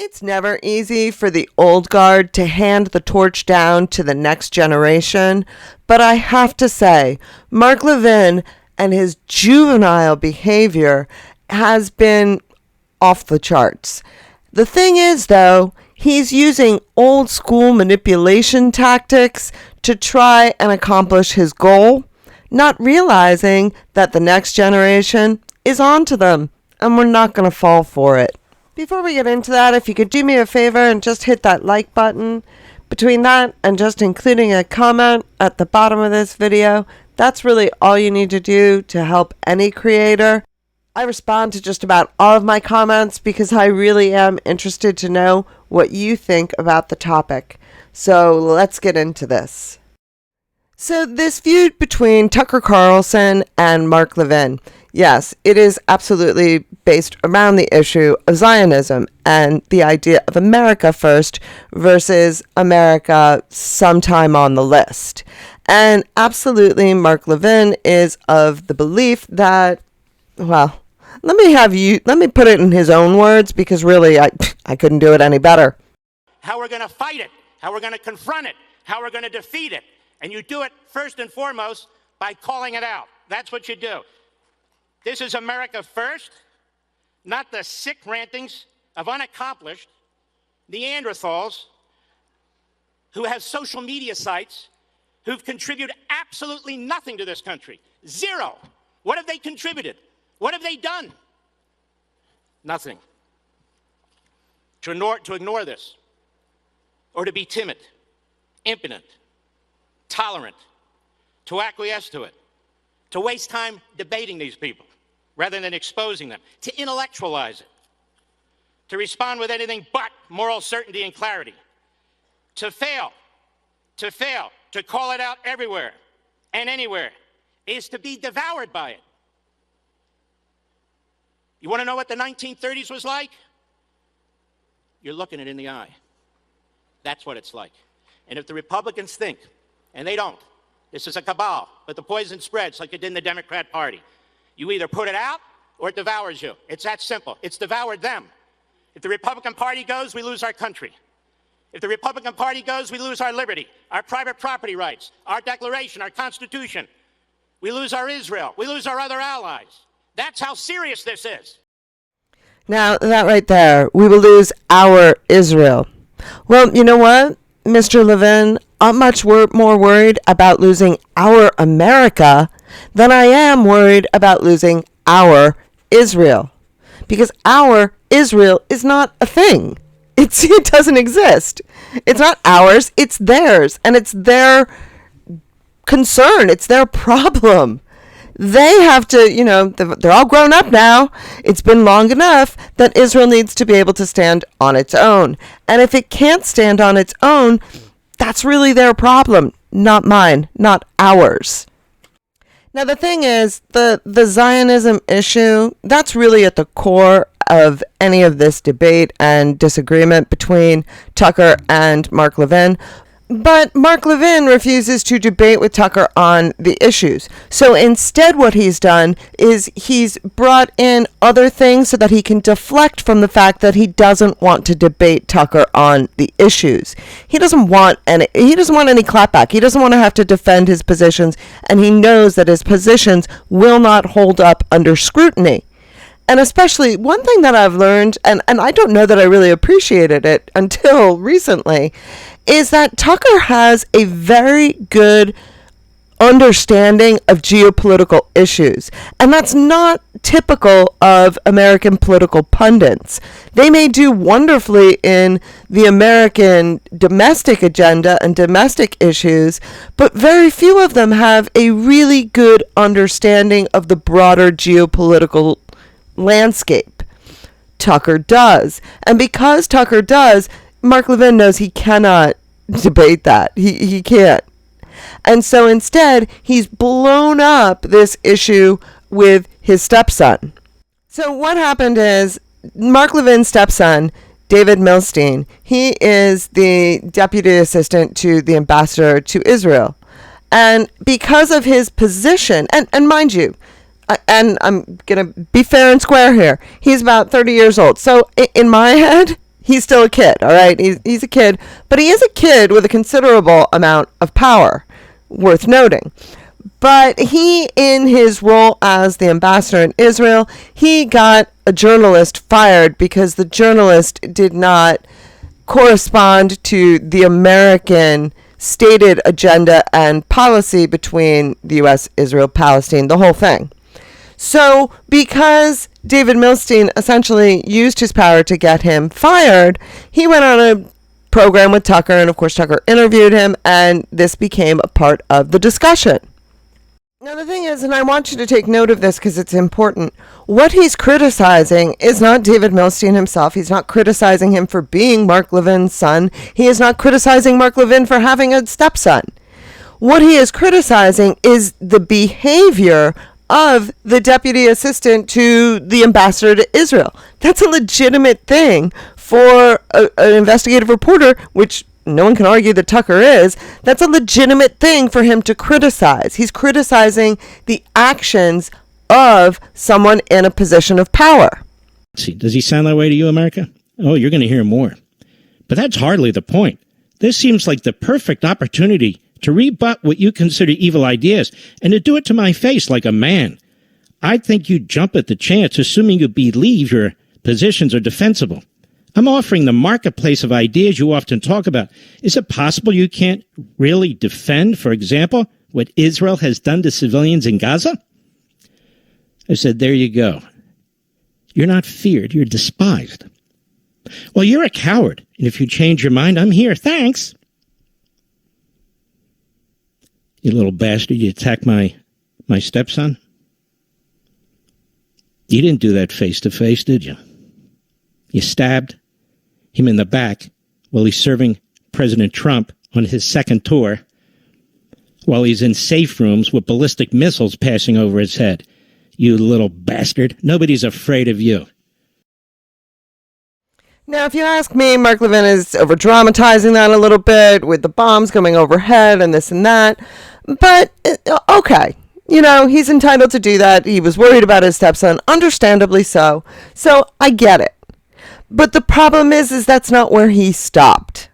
It's never easy for the old guard to hand the torch down to the next generation, but I have to say, Mark Levin and his juvenile behavior has been off the charts. The thing is, though, he's using old school manipulation tactics to try and accomplish his goal, not realizing that the next generation is onto them, and we're not going to fall for it. Before we get into that, if you could do me a favor and just hit that like button. Between that and just including a comment at the bottom of this video, that's really all you need to do to help any creator. I respond to just about all of my comments because I really am interested to know what you think about the topic. So let's get into this. So this feud between Tucker Carlson and Mark Levin, yes, it is absolutely based around the issue of Zionism and the idea of America first versus America sometime on the list. And absolutely, Mark Levin is of the belief that, well, let me put it in his own words because really I couldn't do it any better. How we're going to fight it, how we're going to confront it, how we're going to defeat it. And you do it first and foremost by calling it out. That's what you do. This is America first, not the sick rantings of unaccomplished Neanderthals who have social media sites who've contributed absolutely nothing to this country. Zero. What have they contributed? What have they done? Nothing. To ignore this, or to be timid, impotent, tolerant, to acquiesce to it, to waste time debating these people rather than exposing them, to intellectualize it, to respond with anything but moral certainty and clarity, to fail, to call it out everywhere and anywhere, is to be devoured by it. You want to know what the 1930s was like? You're looking it in the eye. That's what it's like. And if the Republicans think, and they don't, this is a cabal, but the poison spreads like it did in the Democrat Party. You either put it out or it devours you. It's that simple. It's devoured them. If the Republican Party goes, we lose our country. If the Republican Party goes, we lose our liberty, our private property rights, our Declaration, our Constitution. We lose our Israel. We lose our other allies. That's how serious this is. Now, that right there, we will lose our Israel. Well, you know what, Mr. Levin? I'm much more worried about losing our America than I am worried about losing our Israel. Because our Israel is not a thing. It doesn't exist. It's not ours, it's theirs. And it's their concern. It's their problem. They have to, they're all grown up now. It's been long enough that Israel needs to be able to stand on its own. And if it can't stand on its own, that's really their problem, not mine, not ours. Now, the thing is, the Zionism issue, that's really at the core of any of this debate and disagreement between Tucker and Mark Levin. But Mark Levin refuses to debate with Tucker on the issues. So instead what he's done is he's brought in other things so that he can deflect from the fact that he doesn't want to debate Tucker on the issues. He doesn't want any clapback. He doesn't want to have to defend his positions, and he knows that his positions will not hold up under scrutiny. And especially one thing that I've learned, and I don't know that I really appreciated it until recently, is that Tucker has a very good understanding of geopolitical issues. And that's not typical of American political pundits. They may do wonderfully in the American domestic agenda and domestic issues, but very few of them have a really good understanding of the broader geopolitical landscape. Tucker does. And because Tucker does, Mark Levin knows he cannot debate that. He can't. And so instead, he's blown up this issue with his stepson. So what happened is Mark Levin's stepson, David Milstein, he is the deputy assistant to the ambassador to Israel. And because of his position, and mind you, and I'm going to be fair and square here, he's about 30 years old. So in my head, he's still a kid, all right? He's a kid, but he is a kid with a considerable amount of power, worth noting. But he, in his role as the ambassador in Israel, he got a journalist fired because the journalist did not correspond to the American stated agenda and policy between the U.S., Israel, Palestine, the whole thing. So because David Milstein essentially used his power to get him fired, he went on a program with Tucker, and of course Tucker interviewed him, and this became a part of the discussion. Now the thing is, and I want you to take note of this because it's important, what he's criticizing is not David Milstein himself. He's not criticizing him for being Mark Levin's son. He is not criticizing Mark Levin for having a stepson. What he is criticizing is the behavior of the deputy assistant to the ambassador to Israel. That's a legitimate thing for an investigative reporter, which no one can argue that Tucker is. That's a legitimate thing for him to criticize. He's criticizing the actions of someone in a position of power. Does he sound that way to you, America? Oh, you're going to hear more. But that's hardly the point. This seems like the perfect opportunity to rebut what you consider evil ideas and to do it to my face like a man. I think you'd jump at the chance, assuming you believe your positions are defensible. I'm offering the marketplace of ideas you often talk about. Is it possible you can't really defend, for example, what Israel has done to civilians in Gaza? I said, there you go. You're not feared, you're despised. Well, you're a coward, and if you change your mind, I'm here. Thanks. You little bastard, you attacked my stepson? You didn't do that face-to-face, did you? You stabbed him in the back while he's serving President Trump on his second tour, while he's in safe rooms with ballistic missiles passing over his head. You little bastard. Nobody's afraid of you. Now, if you ask me, Mark Levin is over-dramatizing that a little bit with the bombs going overhead and this and that. But, okay. You know, he's entitled to do that. He was worried about his stepson, understandably so. So, I get it. But the problem is that's not where he stopped.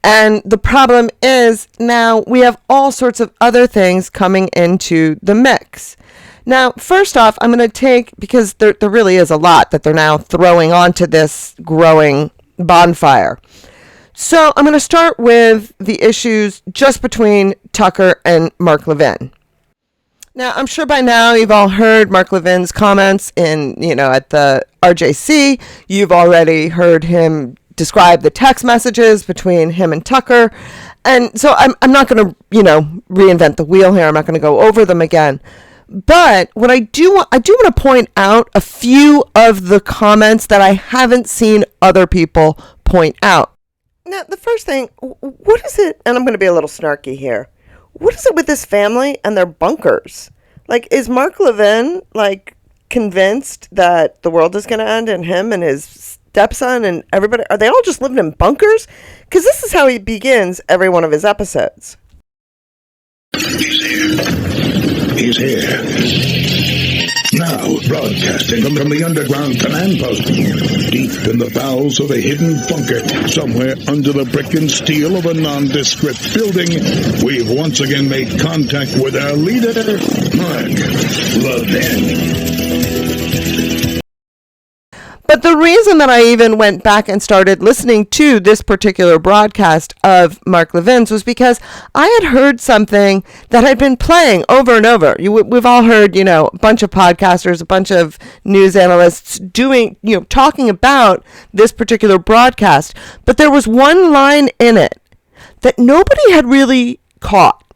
And the problem is now we have all sorts of other things coming into the mix. Now, first off, I'm going to take, because there really is a lot that they're now throwing onto this growing bonfire. So I'm going to start with the issues just between Tucker and Mark Levin. Now, I'm sure by now you've all heard Mark Levin's comments at the RJC. You've already heard him describe the text messages between him and Tucker. And so I'm not going to, reinvent the wheel here. I'm not going to go over them again. But what I do want to point out a few of the comments that I haven't seen other people point out. Now, the first thing, what is it? And I'm going to be a little snarky here. What is it with this family and their bunkers? Like, is Mark Levin, convinced that the world is going to end and him and his stepson and everybody, are they all just living in bunkers? Because this is how he begins every one of his episodes. He's here. He's here. Now, broadcasting from the underground command post, deep in the bowels of a hidden bunker, somewhere under the brick and steel of a nondescript building, we've once again made contact with our leader, Mark Levin. But the reason that I even went back and started listening to this particular broadcast of Mark Levin's was because I had heard something that had been playing over and over. We've all heard, a bunch of podcasters, a bunch of news analysts talking about this particular broadcast. But there was one line in it that nobody had really caught.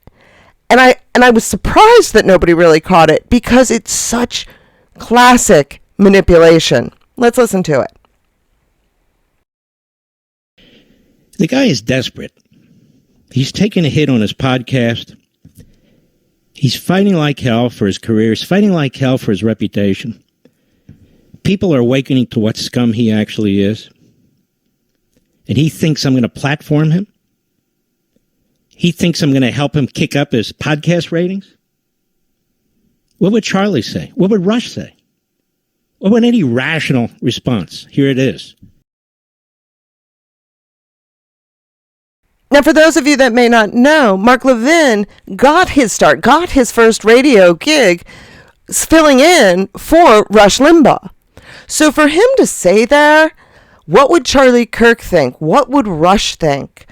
And I was surprised that nobody really caught it because it's such classic manipulation. Let's listen to it. The guy is desperate. He's taking a hit on his podcast. He's fighting like hell for his career. He's fighting like hell for his reputation. People are awakening to what scum he actually is. And he thinks I'm going to platform him. He thinks I'm going to help him kick up his podcast ratings. What would Charlie say? What would Rush say? What would any rational response? Here it is. Now, for those of you that may not know, Mark Levin got his start, got his first radio gig filling in for Rush Limbaugh. So for him to say there, what would Charlie Kirk think? What would Rush think?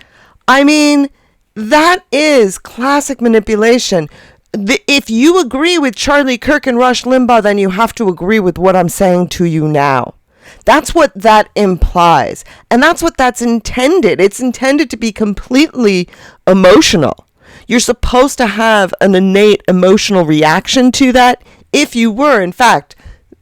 I mean, that is classic manipulation. If you agree with Charlie Kirk and Rush Limbaugh, then you have to agree with what I'm saying to you now. That's what that implies. And that's what that's intended. It's intended to be completely emotional. You're supposed to have an innate emotional reaction to that if you were, in fact,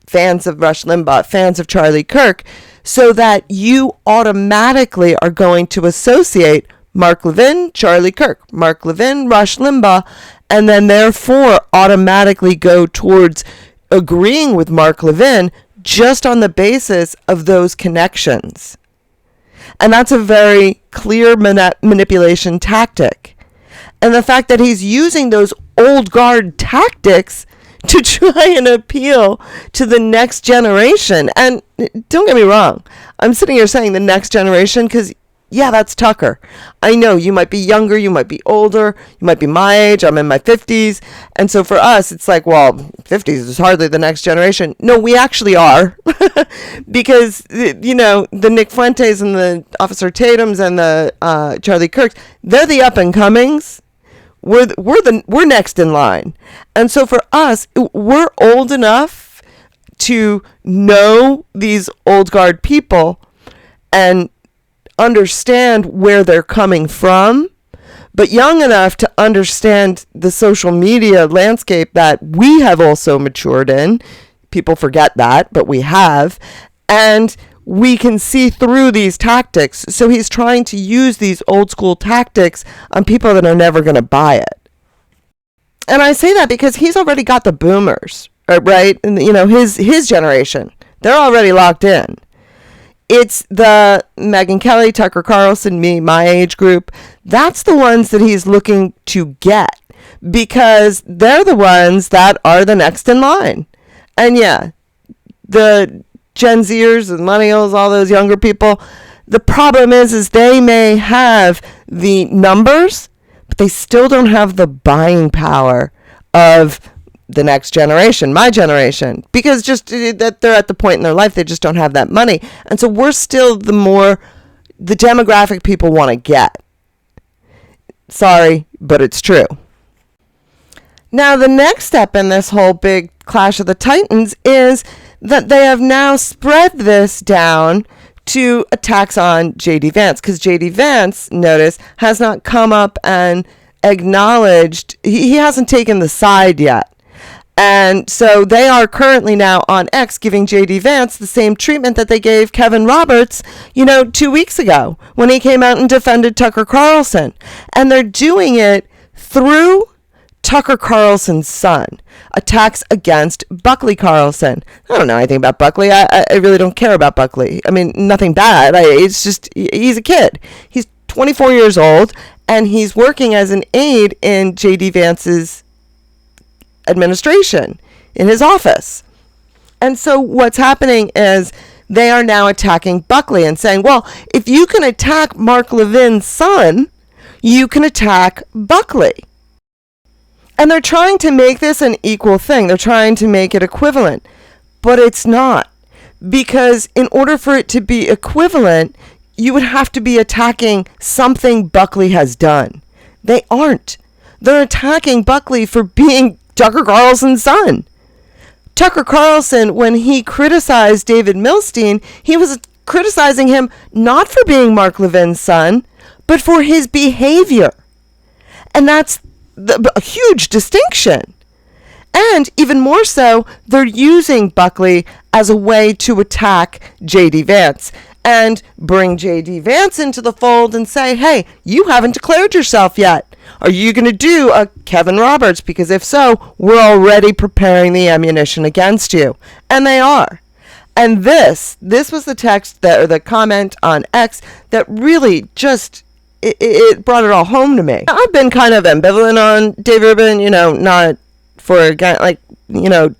fans of Rush Limbaugh, fans of Charlie Kirk, so that you automatically are going to associate Mark Levin, Charlie Kirk, Mark Levin, Rush Limbaugh, and then therefore automatically go towards agreeing with Mark Levin just on the basis of those connections. And that's a very clear manipulation tactic. And the fact that he's using those old guard tactics to try and appeal to the next generation. And don't get me wrong, I'm sitting here saying the next generation because, yeah, that's Tucker. I know you might be younger, you might be older, you might be my age, I'm in my 50s. And so for us, it's like, well, 50s is hardly the next generation. No, we actually are. Because, you know, the Nick Fuentes and the Officer Tatums and the Charlie Kirks, they're the up-and-comings. We're next in line. And so for us, we're old enough to know these old guard people and understand where they're coming from, but young enough to understand the social media landscape that we have also matured in. People forget that, but we have. And we can see through these tactics. So he's trying to use these old school tactics on people that are never going to buy it. And I say that because he's already got the boomers, right? And, you know, his generation, they're already locked in. It's the Megyn Kelly, Tucker Carlson, me, my age group. That's the ones that he's looking to get because they're the ones that are the next in line. And yeah, the Gen Zers and millennials, all those younger people, the problem is they may have the numbers, but they still don't have the buying power of the next generation, my generation, because just that they're at the point in their life, they just don't have that money. And so we're still the demographic people want to get. Sorry, but it's true. Now, the next step in this whole big clash of the Titans is that they have now spread this down to attacks on JD Vance, because JD Vance, notice, has not come up and acknowledged, he hasn't taken the side yet. And so they are currently now on X giving JD Vance the same treatment that they gave Kevin Roberts, 2 weeks ago when he came out and defended Tucker Carlson. And they're doing it through Tucker Carlson's son. Attacks against Buckley Carlson. I don't know anything about Buckley. I really don't care about Buckley. I mean, nothing bad. It's just, he's a kid. He's 24 years old, and he's working as an aide in JD Vance's administration in his office. And so what's happening is they are now attacking Buckley and saying, well, if you can attack Mark Levin's son, you can attack Buckley. And they're trying to make this an equal thing. They're trying to make it equivalent, but it's not, because in order for it to be equivalent, you would have to be attacking something Buckley has done. They aren't. They're attacking Buckley for being Tucker Carlson's son. Tucker Carlson, when he criticized David Milstein, he was criticizing him not for being Mark Levin's son, but for his behavior. And that's a huge distinction. And even more so, they're using Buckley as a way to attack JD Vance and bring JD Vance into the fold and say, hey, you haven't declared yourself yet. Are you going to do a Kevin Roberts? Because if so, we're already preparing the ammunition against you. And they are. And this was the text or the comment on X that really just, it brought it all home to me. I've been kind of ambivalent on Dave Rubin, not for a guy like,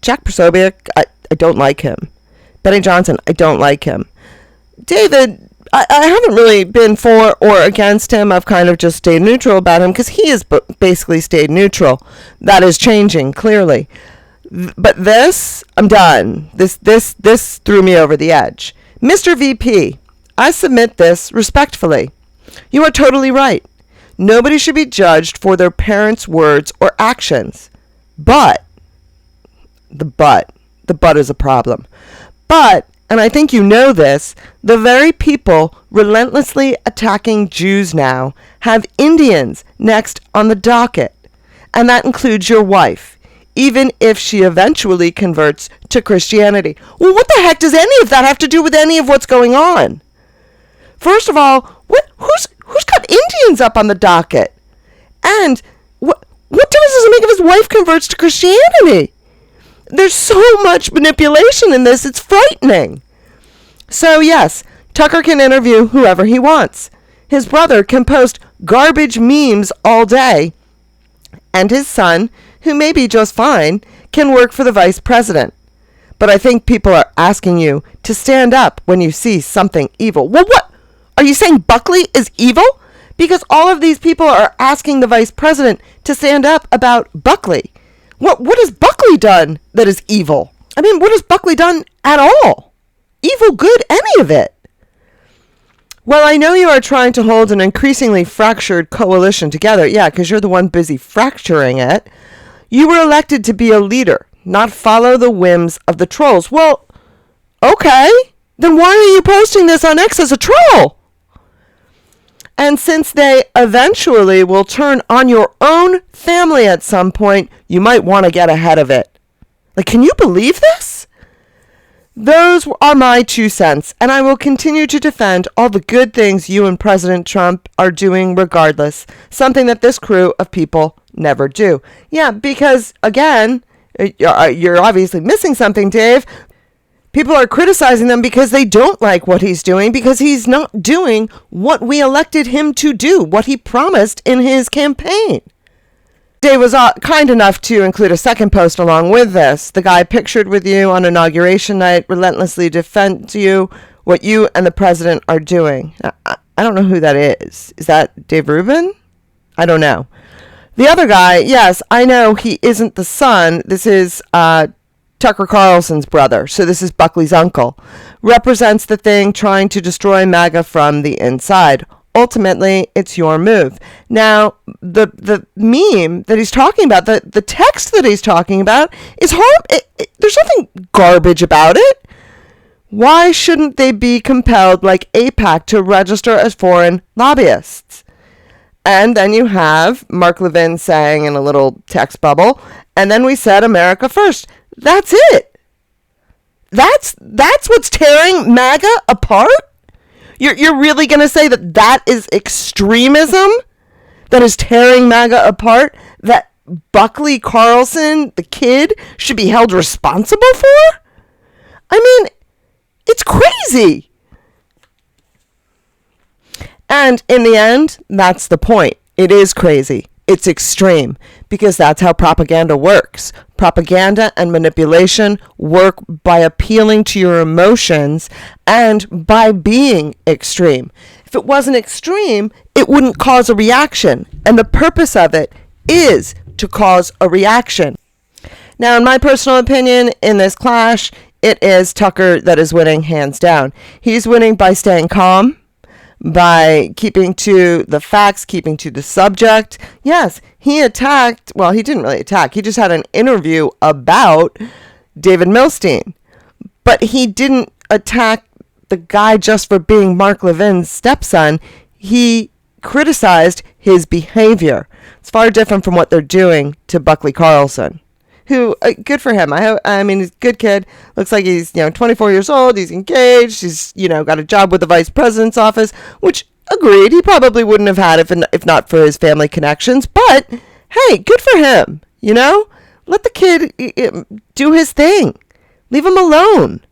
Jack Posobiec, I don't like him. Benny Johnson, I don't like him. David, I haven't really been for or against him. I've kind of just stayed neutral about him because he has basically stayed neutral. That is changing, clearly. But this, I'm done. This threw me over the edge. Mr. VP, I submit this respectfully. You are totally right. Nobody should be judged for their parents' words or actions. But the but is a problem. But, and I think you know this, the very people relentlessly attacking Jews now have Indians next on the docket. And that includes your wife, even if she eventually converts to Christianity. Well, what the heck does any of that have to do with any of what's going on? First of all, who's got Indians up on the docket? And what difference does it make if his wife converts to Christianity? There's so much manipulation in this, it's frightening. So yes, Tucker can interview whoever he wants. His brother can post garbage memes all day. And his son, who may be just fine, can work for the vice president. But I think people are asking you to stand up when you see something evil. Well, what? Are you saying Buckley is evil? Because all of these people are asking the vice president to stand up about Buckley. What has Buckley done that is evil? I mean, what has Buckley done at all? Evil, good, any of it? Well, I know you are trying to hold an increasingly fractured coalition together. Yeah, because you're the one busy fracturing it. You were elected to be a leader, not follow the whims of the trolls. Well, okay. Then why are you posting this on X as a troll? And since they eventually will turn on your own family at some point, you might want to get ahead of it. Like, can you believe this? Those are my 2 cents, and I will continue to defend all the good things you and President Trump are doing regardless, something that this crew of people never do. Yeah, because, again, you're obviously missing something, Dave. People are criticizing them because they don't like what he's doing, because he's not doing what we elected him to do, what he promised in his campaign. Dave was kind enough to include a second post along with this. The guy pictured with you on inauguration night relentlessly defends you, what you and the president are doing. I don't know who that is. Is that Dave Rubin? I don't know. The other guy, yes, I know he isn't the son. This is Tucker Carlson's brother, so this is Buckley's uncle, represents the thing trying to destroy MAGA from the inside. Ultimately, it's your move. Now, the meme that he's talking about, the text that he's talking about is horrible. There's nothing garbage about it. Why shouldn't they be compelled, like AIPAC, to register as foreign lobbyists? And then you have Mark Levin saying in a little text bubble, and then we said America first. That's it. That's what's tearing MAGA apart? You're really going to say that is extremism that is tearing MAGA apart? That Buckley Carlson, the kid, should be held responsible for? I mean, it's crazy. And in the end, that's the point. It is crazy. It's extreme, because that's how propaganda works. Propaganda and manipulation work by appealing to your emotions and by being extreme. If it wasn't extreme, it wouldn't cause a reaction. And the purpose of it is to cause a reaction. Now, in my personal opinion, in this clash, it is Tucker that is winning hands down. He's winning by staying calm, by keeping to the facts, keeping to the subject. Yes, he attacked, well, he didn't really attack. He just had an interview about David Milstein. But he didn't attack the guy just for being Mark Levin's stepson. He criticized his behavior. It's far different from what they're doing to Buckley Carlson, who, good for him. I mean, he's a good kid. Looks like he's, 24 years old. He's engaged. He's, got a job with the vice president's office, which, agreed, he probably wouldn't have had if not for his family connections. But, hey, good for him, Let the kid do his thing. Leave him alone.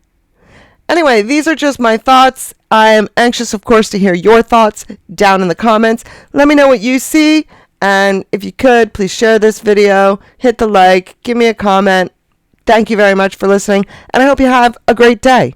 Anyway, these are just my thoughts. I am anxious, of course, to hear your thoughts down in the comments. Let me know what you see. And if you could, please share this video, hit the like, give me a comment. Thank you very much for listening, and I hope you have a great day.